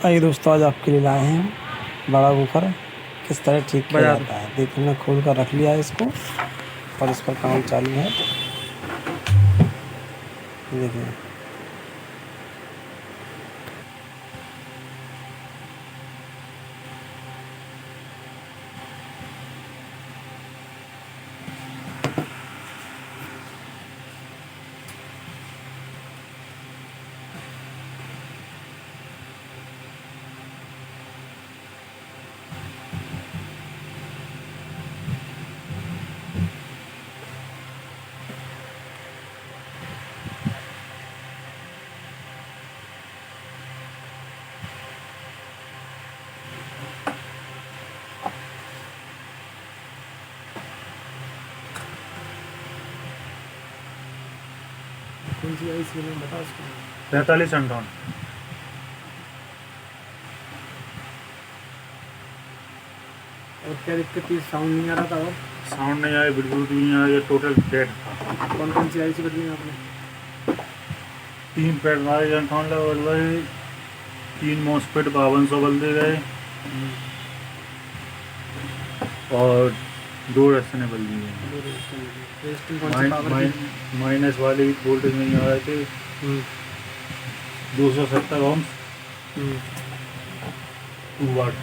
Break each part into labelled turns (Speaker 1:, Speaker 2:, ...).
Speaker 1: आइए दोस्तों, आज आपके लिए लाए हैं बड़ा वूफर किस तरह ठीक किया जाता है। देखिए, मैंने खोल कर रख लिया है इसको और इस पर काम चालू है। देखिए,
Speaker 2: कौन सी आई सी में बता उसको।
Speaker 3: 43 अंठावन।
Speaker 2: और क्या दिक्कत थी? साउंड नहीं आ रहा था और
Speaker 3: साउंड नहीं आया, बिल्कुल भी नहीं आया, ये टोटल डेड था।
Speaker 2: कौन सी आई सी बदली आपने?
Speaker 3: 3 पैड मारे अंठावन लेवल गए, 3 मॉसफेट 5200 बदले गए और 2 रस्ते बदल दिए।
Speaker 2: रेजिस्टिंग कौन सी पावर की?
Speaker 3: माइनस वाले वोल्टेज नहीं आ रहे थे। 270 ओम्स 2 वाट।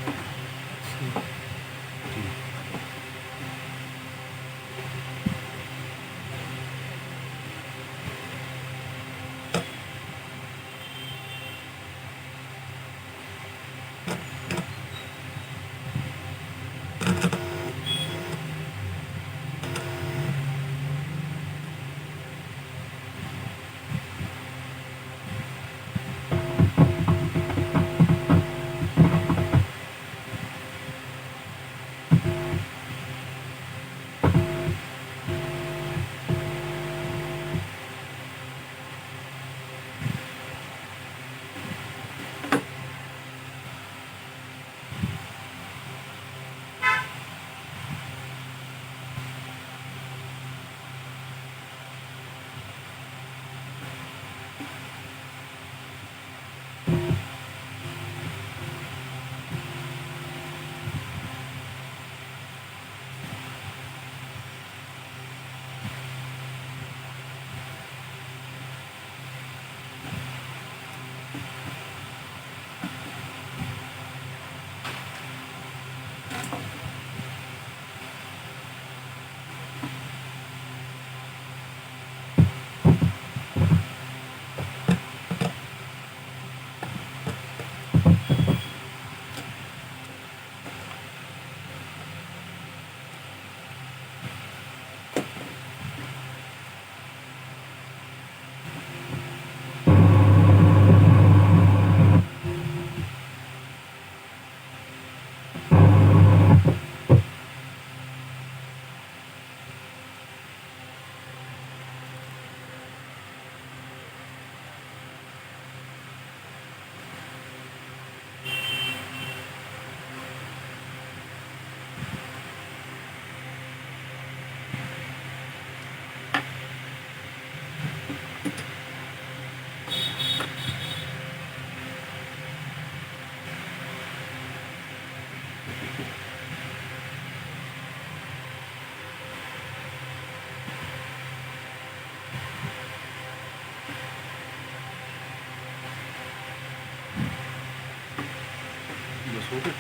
Speaker 3: बस हो गया।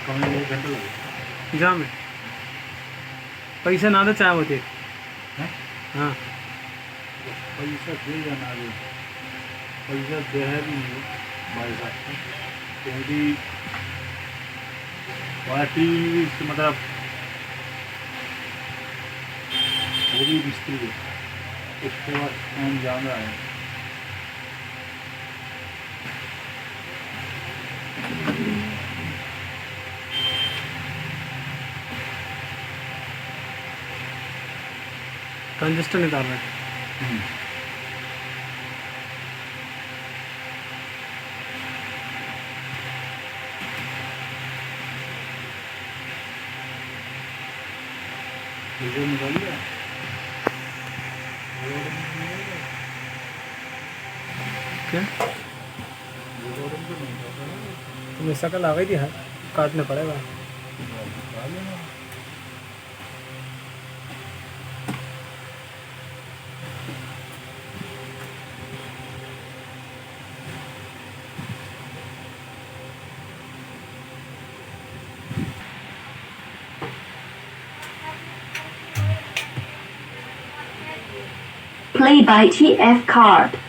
Speaker 3: कमी 1 घंटा लगे
Speaker 2: जा में पैसे ना दे चाहे होते। हाँ
Speaker 3: पैसा दे या ना दे, पैसा दे है भी नहीं भाई साहब, क्योंकि पार्टी मतलब वो भी मिस्त्री है, उसके बाद कौन जान रहा है।
Speaker 2: कंजस्टर निकाल रहे हैं।
Speaker 3: निकालिए।
Speaker 2: क्या
Speaker 3: रिकॉर्डिंग तो नहीं करता ना,
Speaker 2: तुम्हें शकल आ गई थी, हाँ काटना पड़ेगा।
Speaker 3: निकाल लेना।
Speaker 4: Play by TF Card.